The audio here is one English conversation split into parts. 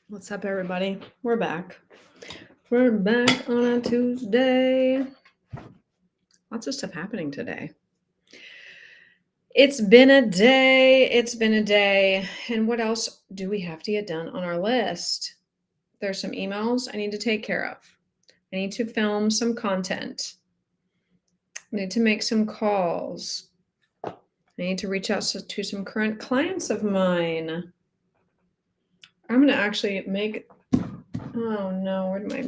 What's up, everybody? We're back. We're back on a Tuesday. Lots of stuff happening today. It's been a day. It's been a day. And what else do we have to get done on our list? There's some emails I need to take care of. I need to film some content. I need to make some calls. I need to reach out to some current clients of mine. I'm going to actually make. Oh no, where'd my.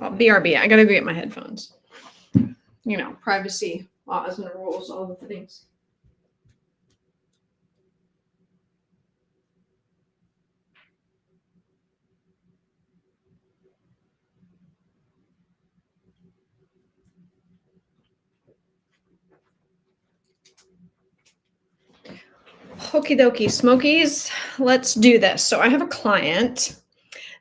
Oh, BRB. I got to go get my headphones. You know, privacy laws and rules, all the things. Okie dokie, Smokies, let's do this. So I have a client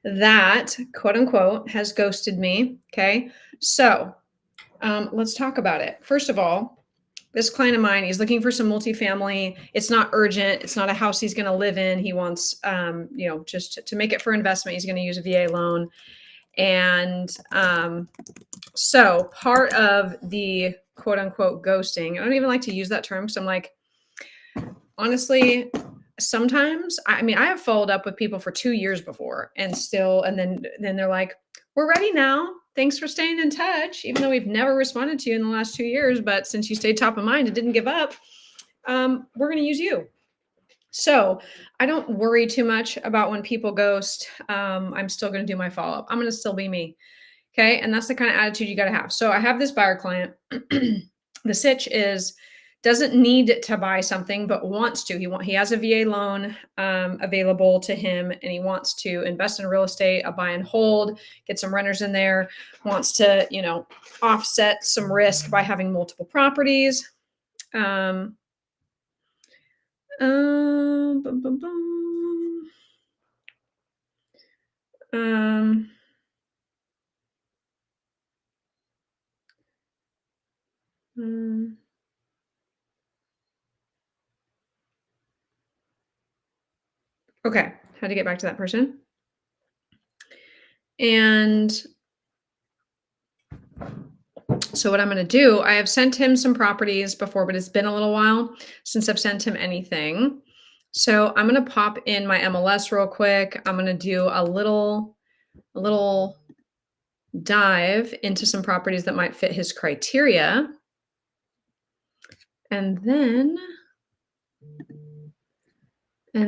that, quote unquote, has ghosted me. Okay. So let's talk about it. First of all, this client of mine, he's looking for some multifamily. It's not urgent. It's not a house he's going to live in. He wants, just to make it for investment. He's going to use a VA loan. And so part of the quote unquote ghosting, I don't even like to use that term because I'm like, honestly, sometimes, I mean, I have followed up with people for 2 years before and then they're like, we're ready now. Thanks for staying in touch, even though we've never responded to you in the last 2 years. But since you stayed top of mind and didn't give up, we're going to use you. So I don't worry too much about when people ghost. I'm still going to do my follow up. I'm going to still be me. Okay. And that's the kind of attitude you got to have. So I have this buyer client. The sitch is, doesn't need to buy something, but wants to. He has a VA loan available to him, and he wants to invest in real estate, a buy and hold, get some renters in there, wants to, offset some risk by having multiple properties. Bum, bum, bum. Okay, how to get back to that person. And so what I'm going to do, I have sent him some properties before, but it's been a little while since I've sent him anything. So I'm going to pop in my MLS real quick. I'm going to do a little dive into some properties that might fit his criteria. And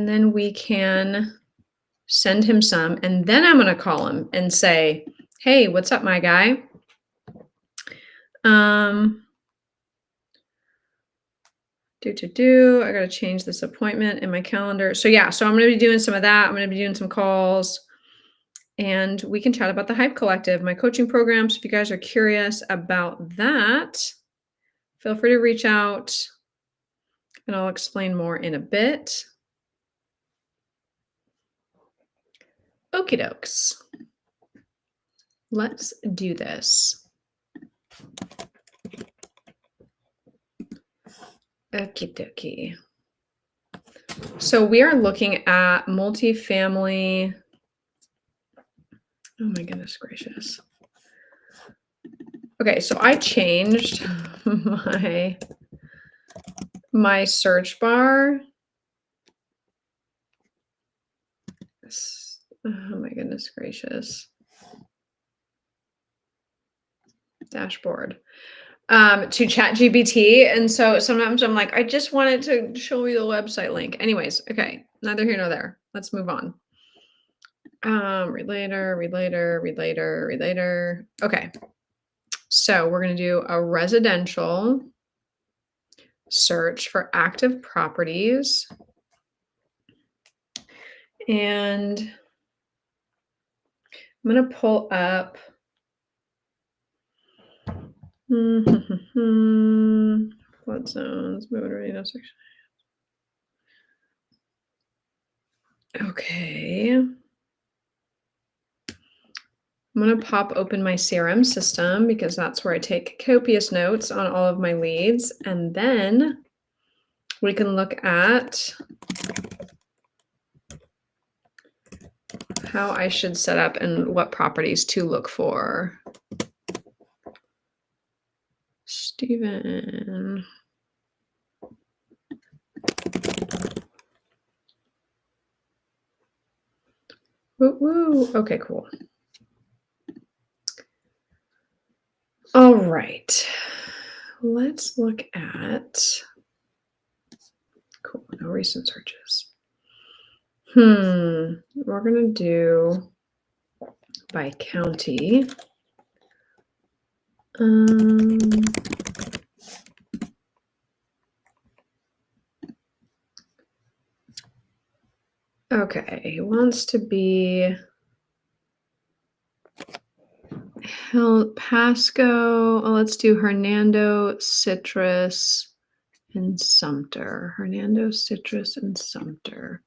then we can send him some. And then I'm going to call him and say, hey, what's up, my guy? I got to change this appointment in my calendar. So yeah, so I'm going to be doing some of that. I'm going to be doing some calls, and we can chat about the Hype Collective, my coaching program. So if you guys are curious about that, feel free to reach out, and I'll explain more in a bit. Okie dokes. Let's do this. Okie dokie. So we are looking at multifamily. Oh my goodness gracious. Okay, so I changed my search bar. Oh my goodness gracious. Dashboard. To ChatGPT. And so sometimes I'm like, I just wanted to show you the website link. Anyways, okay, neither here nor there. Let's move on. Read later. Okay. So we're going to do a residential search for active properties. And I'm going to pull up flood zones, moving radio section. Okay. I'm going to pop open my CRM system because that's where I take copious notes on all of my leads. And then we can look at how I should set up and what properties to look for. Steven. Woo woo. Okay, cool. All right. Let's look at, cool, no recent searches. We're going to do by county. Okay, he wants to be Pasco. Oh, let's do Hernando, Citrus, and Sumter. Hernando, Citrus, and Sumter.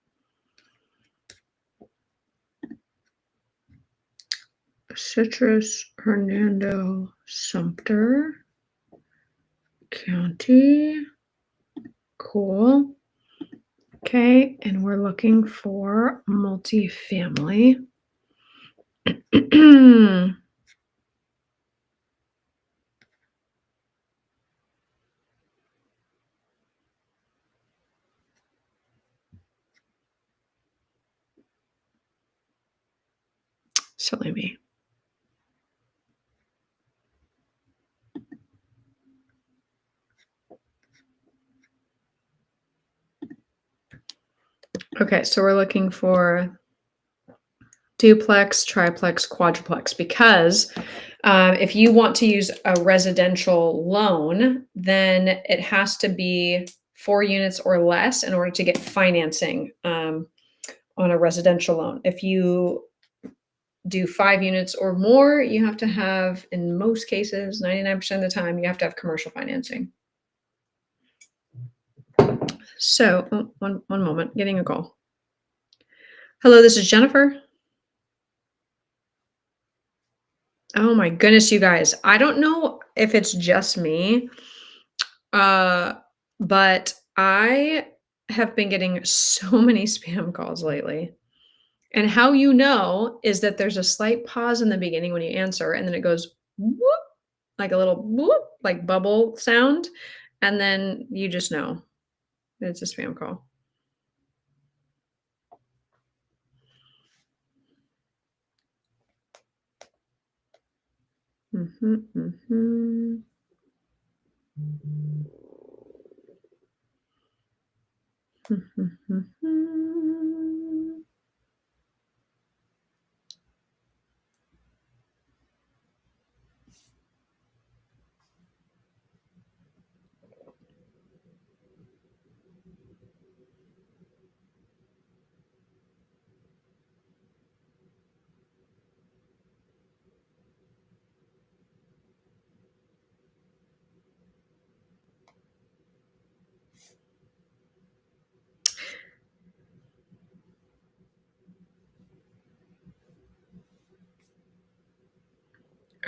Citrus, Hernando, Sumter County. Cool. Okay, and we're looking for multifamily. Silly me. Okay, so we're looking for duplex, triplex, quadruplex, because if you want to use a residential loan, then it has to be 4 units or less in order to get financing on a residential loan. If you do 5 units or more, you have to have, in most cases, 99% of the time, you have to have commercial financing. So, one moment, getting a call. Hello, this is Jennifer. Oh my goodness, you guys. I don't know if it's just me, but I have been getting so many spam calls lately. And how you know is that there's a slight pause in the beginning when you answer, and then it goes whoop, like a little whoop, like bubble sound, and then you just know it's a spam call.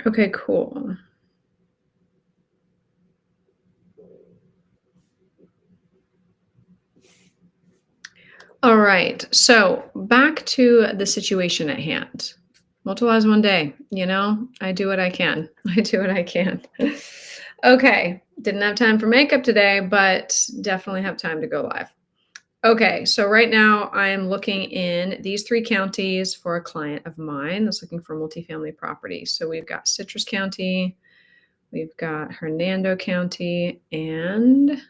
Okay, cool. All right. So back to the situation at hand. Multiplies one day. I do what I can. I do what I can. Okay. Didn't have time for makeup today, but definitely have time to go live. Okay. So right now I am looking in these 3 counties for a client of mine that's looking for multifamily property. So we've got Citrus County, we've got Hernando County, and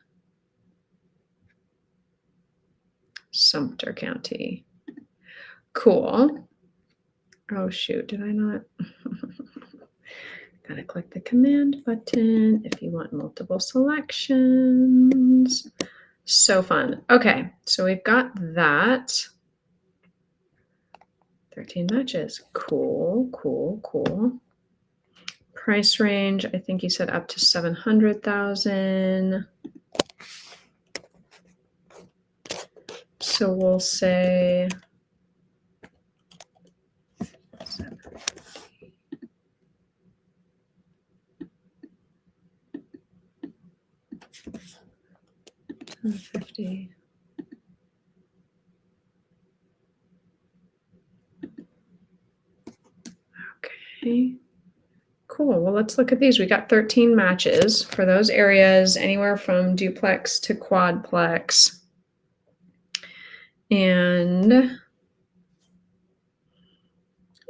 Sumter County. Cool. Oh, shoot. Did I not? Gotta click the command button if you want multiple selections. So fun. Okay. So we've got that. 13 matches. Cool, cool, cool. Price range, I think you said up to 700,000. So we'll say 750. Okay. Cool. Well, let's look at these. We got 13 matches for those areas, anywhere from duplex to quadplex. And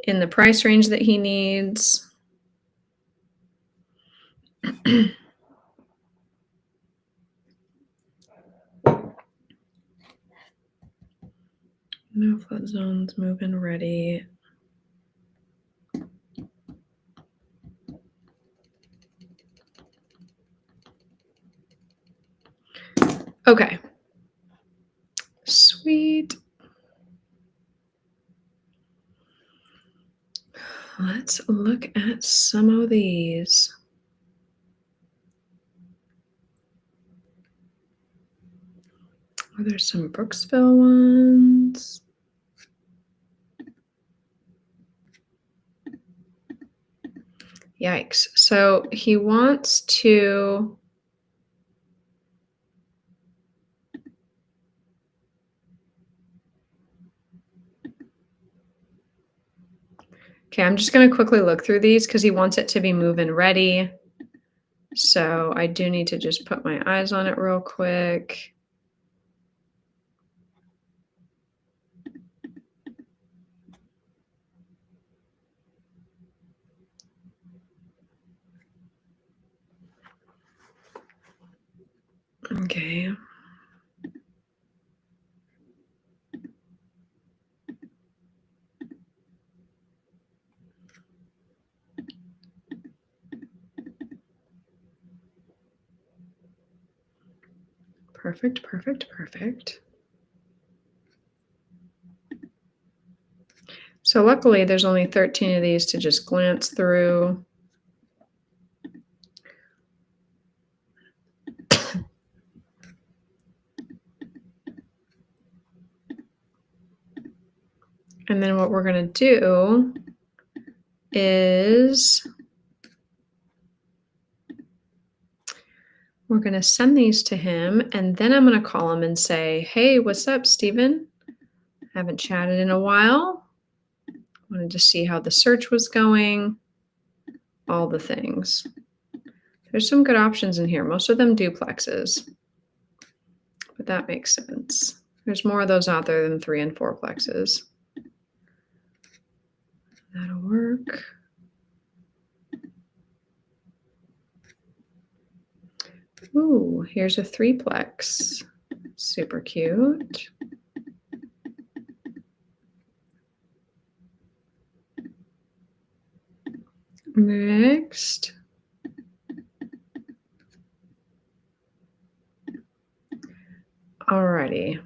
in the price range that he needs. No flood zones, move-in ready. Okay. Sweet. Let's look at some of these. Oh, there's some Brooksville ones. Yikes. So he wants to. Okay, I'm just going to quickly look through these because he wants it to be move-in ready. So I do need to just put my eyes on it real quick. Okay. Perfect, perfect, perfect. So luckily there's only 13 of these to just glance through. And then what we're going to do is we're going to send these to him, and then I'm going to call him and say, hey, what's up, Steven? Haven't chatted in a while. Wanted to see how the search was going, all the things. There's some good options in here, most of them duplexes, but that makes sense. There's more of those out there than 3 and 4 plexes. That'll work. Ooh, here's a 3-plex. Super cute. Next. Alrighty.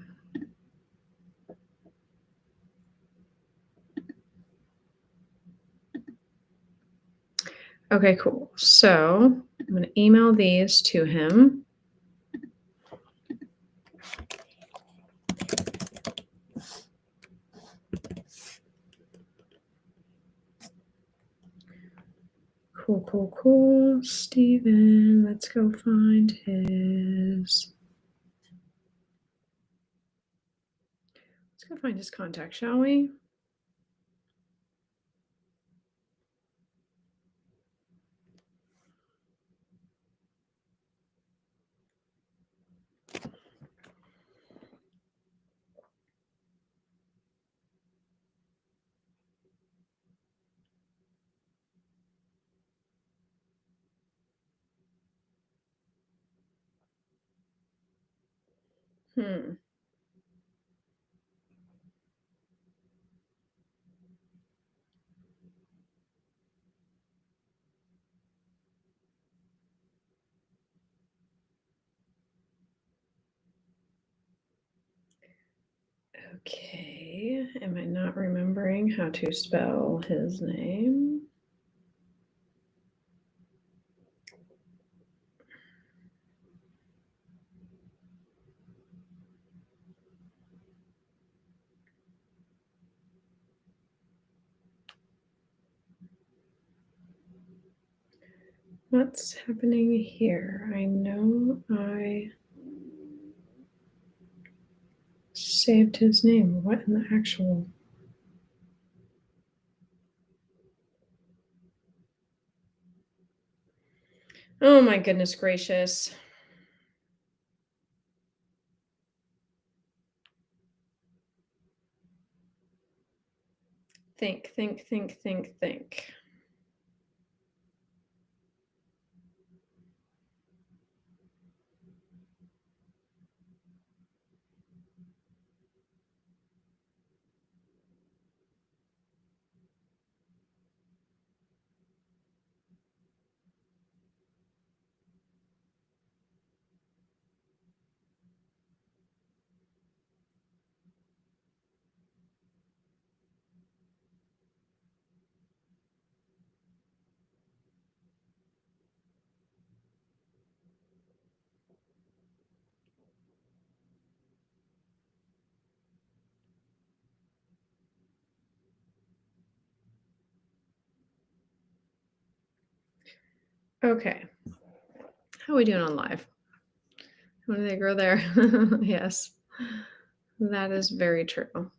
Okay, cool. So I'm going to email these to him. Cool, cool, cool. Steven, let's go find his. Let's go find his contact, shall we? Okay, am I not remembering how to spell his name? What's happening here? I know I saved his name. What in the actual? Oh my goodness gracious. Think, think, think, think, think. Okay. How are we doing on live? How do they grow there? Yes, that is very true.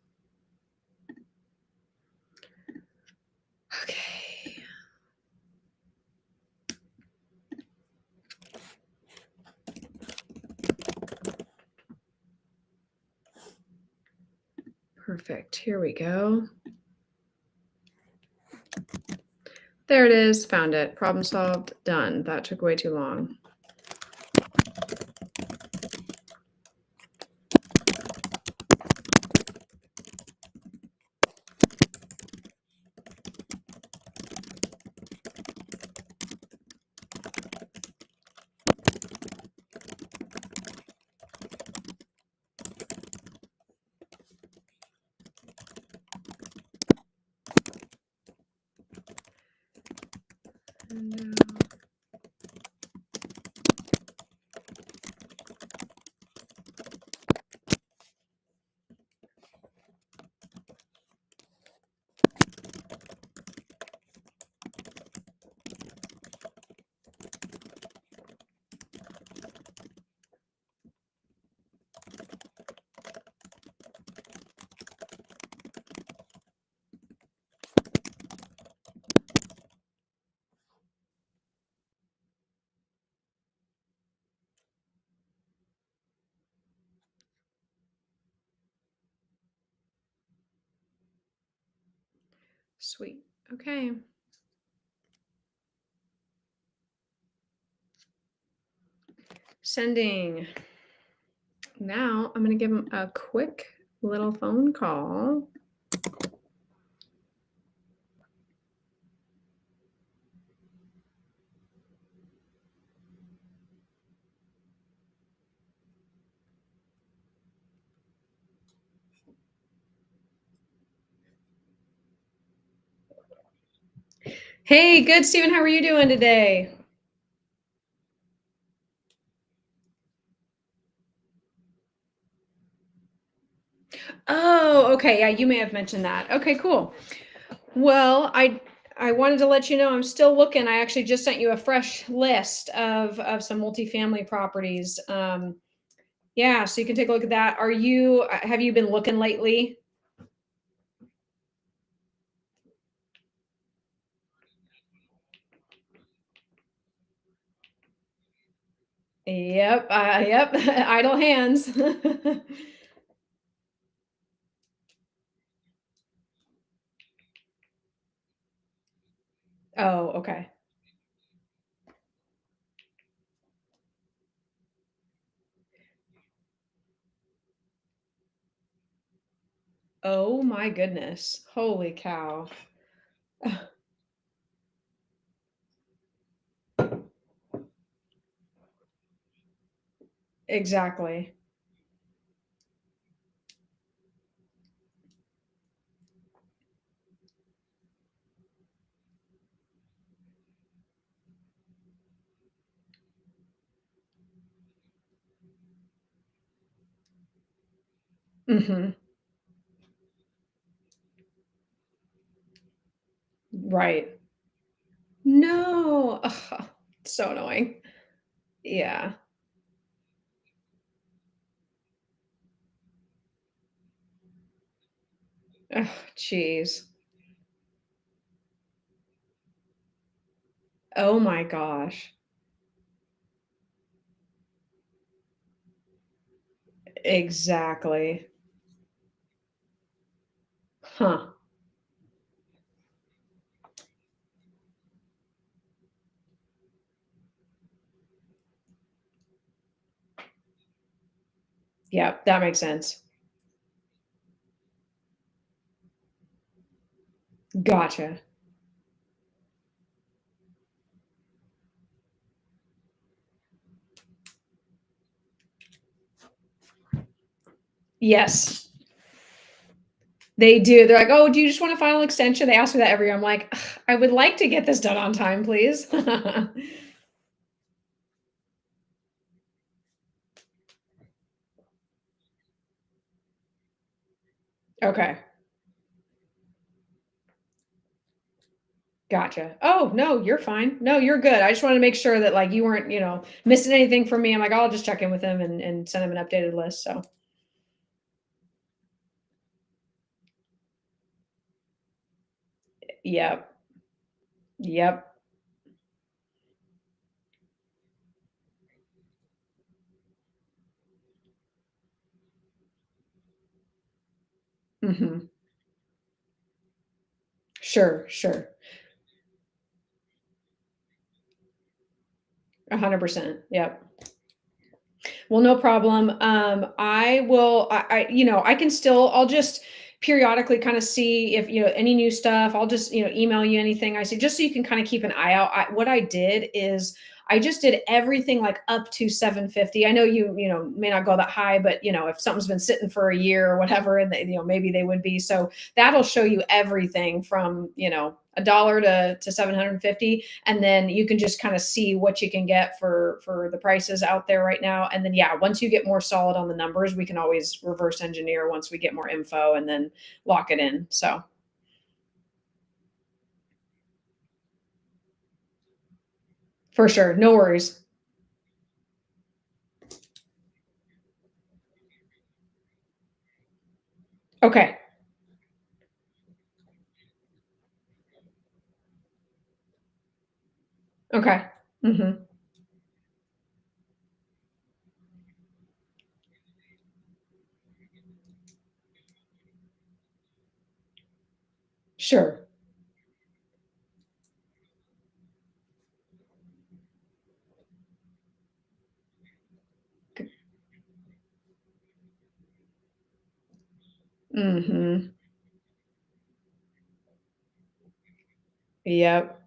Okay. Perfect. Here we go. There it is. Found it. Problem solved. Done. That took way too long. And, sweet. Okay. Sending. Now I'm going to give them a quick little phone call. Hey, good, Stephen. How are you doing today? Oh, okay. Yeah, you may have mentioned that. Okay, cool. Well, I wanted to let you know I'm still looking. I actually just sent you a fresh list of some multifamily properties. Yeah, so you can take a look at that. Have you been looking lately? Yep, yep. Idle hands. Oh, okay. Oh my goodness. Holy cow. Exactly. Mhm. Right. No. Ugh, so annoying. Yeah. Ugh, jeez. Oh my gosh. Exactly. Huh. Yeah, that makes sense. Gotcha. Yes, they do. They're like, "Oh, do you just want a final extension?" They ask me that every year. I'm like, "Ugh, I would like to get this done on time, please." Okay, gotcha. Oh, no, you're fine. No, you're good. I just wanted to make sure that, like, you weren't, missing anything from me. I'm like, "I'll just check in with him and send him an updated list." So, yep, yep. Mhm. Sure, sure. 100%. Yep. Well, no problem. I will. I can still. I'll just periodically kind of see if any new stuff. I'll just email you anything I see, just so you can kind of keep an eye out. What I did is I just did everything like up to 750. I know you may not go that high, but if something's been sitting for a year or whatever, and maybe they would be. So that'll show you everything from a dollar to 750, and then you can just kind of see what you can get for the prices out there right now. And then yeah, once you get more solid on the numbers, we can always reverse engineer once we get more info and then lock it in. So for sure, no worries. Okay. Okay. Hmm. Sure. Hmm. Yep.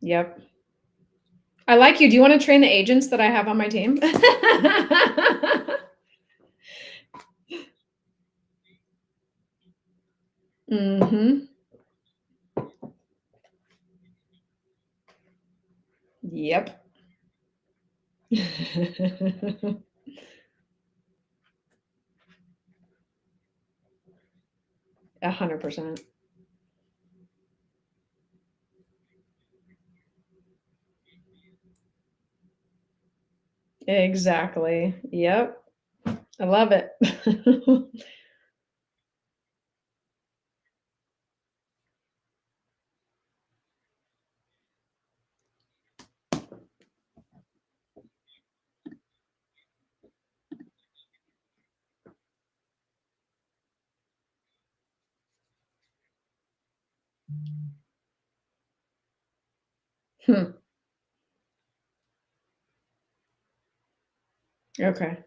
Yep. I like you. Do you want to train the agents that I have on my team? Hmm. Yep. 100%. Exactly. Yep. I love it. Hmm. Okay.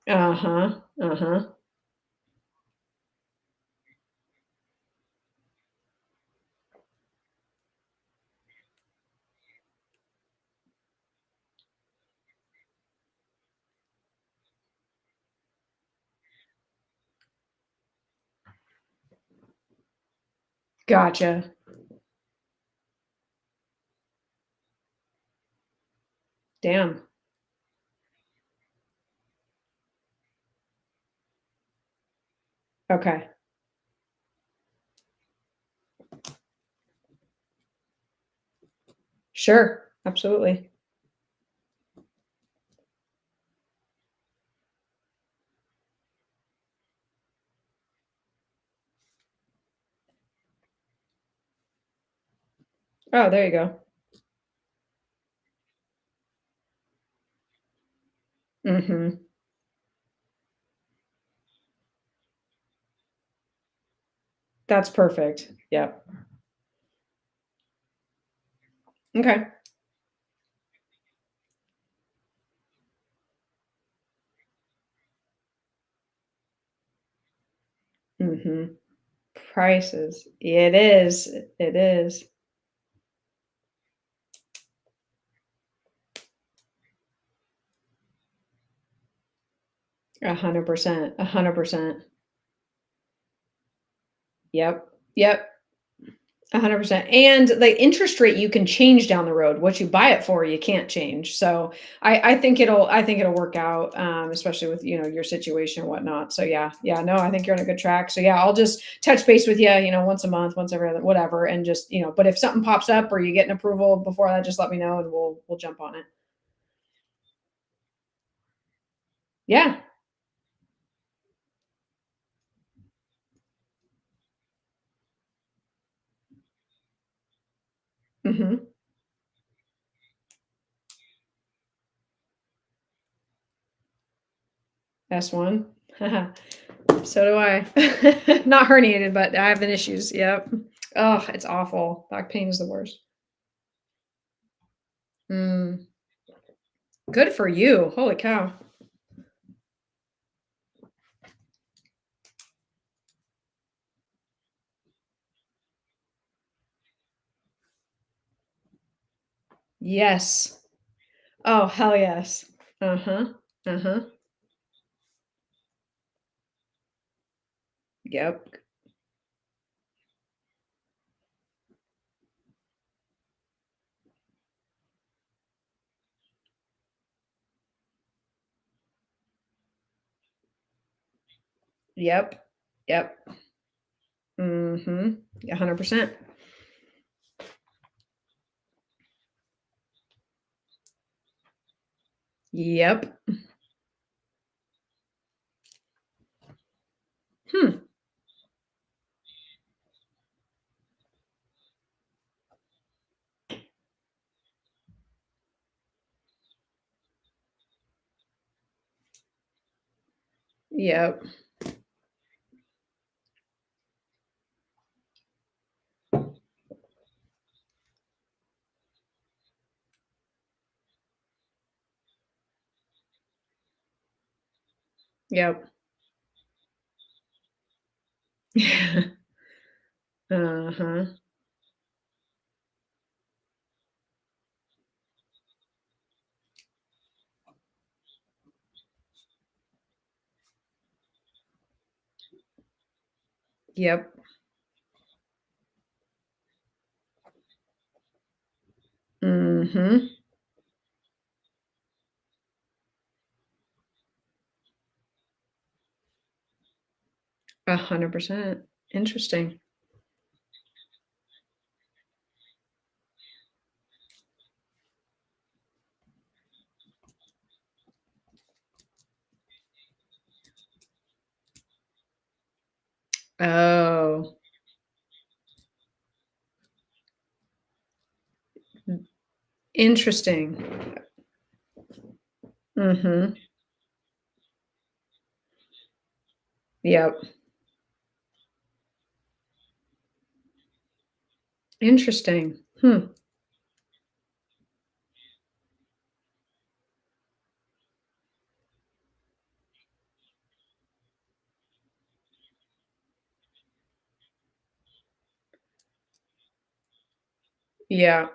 Uh-huh. Uh-huh. Gotcha. Damn. Okay. Sure. Absolutely. Oh, there you go. Mhm. That's perfect. Yep. Okay. Mhm. Prices. It is. It is. 100%. 100%. Yep. Yep. 100%. And the interest rate you can change down the road. What you buy it for, you can't change. So I think it'll work out, especially with your situation and whatnot. So yeah, yeah, no, I think you're on a good track. So yeah, I'll just touch base with you, once a month, once every other, whatever, and just But if something pops up or you get an approval before that, just let me know and we'll jump on it. Yeah. Hmm. S1. So do I. Not herniated, but I have an issues. Yep. Oh, it's awful. Back pain is the worst. Mm. Good for you. Holy cow. Yes. Oh, hell yes. Uh-huh. Uh-huh. Yep. Yep. Yep. Mhm. 100%. Yep. Hmm. Yep. Yep. Uh-huh. Yep. Mhm. 100%. Interesting. Oh, interesting. Mhm. Yep. Interesting. Hmm. Yeah.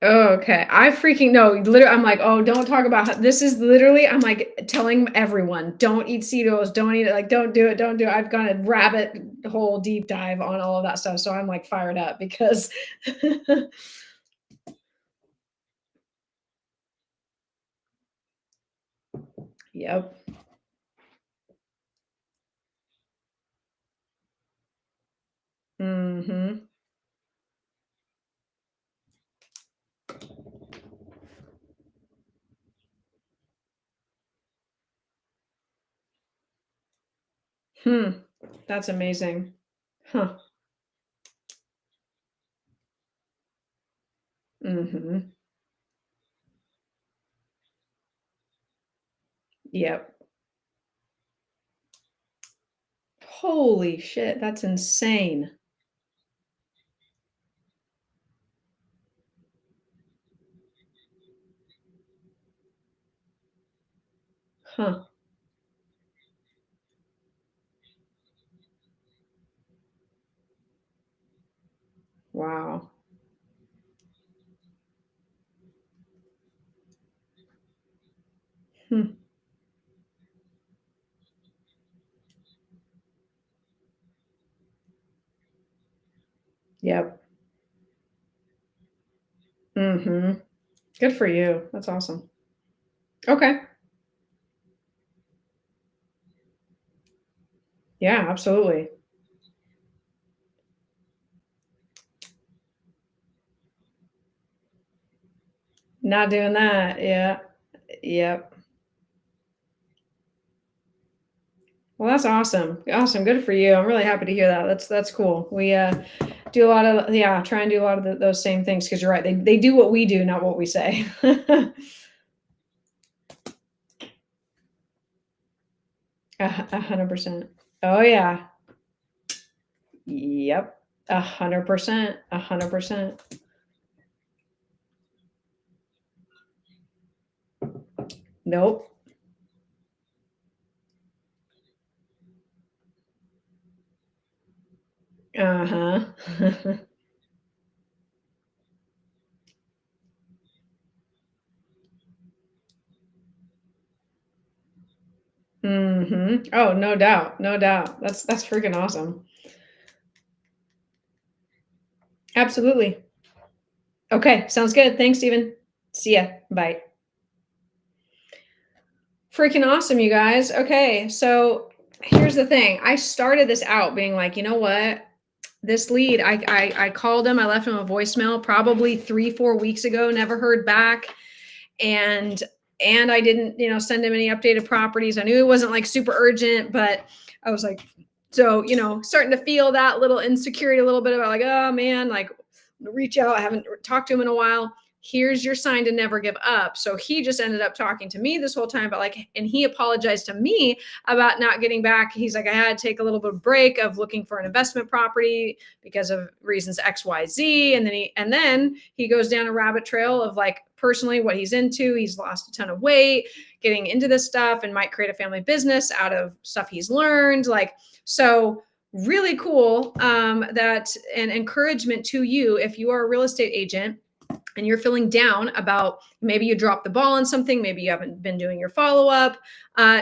Oh, okay. I freaking no, literally, I'm like, "Oh, don't talk about this is literally," I'm like telling everyone, "Don't eat Cheetos, don't eat it, like, don't do it, don't do it." I've gone a rabbit hole deep dive on all of that stuff, so I'm, like, fired up because Yep. Mhm. Hmm. That's amazing. Huh. Mhm. Yep. Holy shit, that's insane. Huh. Wow. Hmm. Yep. Mhm. Good for you. That's awesome. Okay. Yeah, absolutely. Not doing that. Yeah. Yep. Well, that's awesome. Awesome. Good for you. I'm really happy to hear that. That's cool. We do a lot of yeah, try and do a lot of those same things because you're right. They do what we do, not what we say. 100%. Oh yeah. Yep. 100%. 100%. Nope. Uh-huh. Mhm. Oh, no doubt. No doubt. That's freaking awesome. Absolutely. Okay, sounds good. Thanks, Steven. See ya. Bye. Freaking awesome, you guys. Okay, so here's the thing. I started this out being like, you know what? This lead, I called him. I left him a voicemail probably 3 4 weeks ago. Never heard back, and I didn't send him any updated properties. I knew it wasn't like super urgent, but I was like, so starting to feel that little insecurity a little bit about like, oh man, like reach out. I haven't talked to him in a while. Here's your sign to never give up. So he just ended up talking to me this whole time, but like, and he apologized to me about not getting back. He's like, I had to take a little bit of break of looking for an investment property because of reasons XYZ. And then he goes down a rabbit trail of like personally what he's into. He's lost a ton of weight, getting into this stuff, and might create a family business out of stuff he's learned. Like, so really cool that and encouragement to you if you are a real estate agent and you're feeling down about maybe you dropped the ball on something, maybe you haven't been doing your follow up,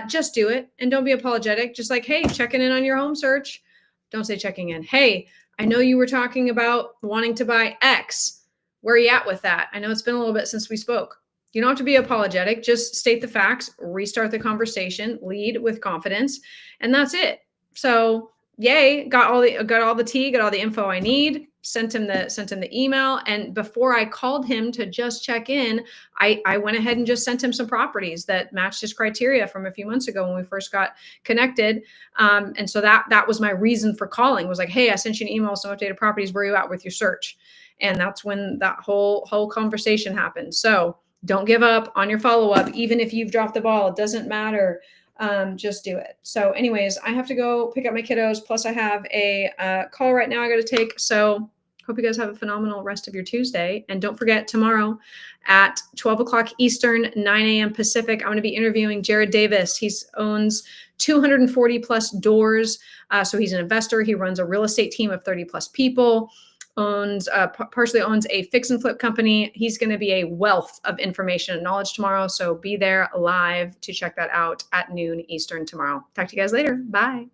just do it and don't be apologetic. Just like, hey, checking in on your home search. Don't say checking in. Hey, I know you were talking about wanting to buy X. Where are you at with that? I know it's been a little bit since we spoke. You don't have to be apologetic. Just state the facts, restart the conversation, lead with confidence, and that's it. So yay, got all the tea, got all the info I need, sent him the email. And before I called him to just check in, I went ahead and just sent him some properties that matched his criteria from a few months ago when we first got connected. And so that was my reason for calling, was like, hey, I sent you an email with some updated properties. Where are you at with your search? And that's when that whole conversation happened. So don't give up on your follow-up, even if you've dropped the ball. It doesn't matter. Just do it. So anyways, I have to go pick up my kiddos. Plus I have a call right now I got to take. So hope you guys have a phenomenal rest of your Tuesday. And don't forget, tomorrow at 12 o'clock Eastern, 9 a.m. Pacific, I'm going to be interviewing Jared Davis. He owns 240 plus doors. So he's an investor. He runs a real estate team of 30 plus people, partially owns a fix and flip company. He's going to be a wealth of information and knowledge tomorrow. So be there live to check that out at noon Eastern tomorrow. Talk to you guys later. Bye.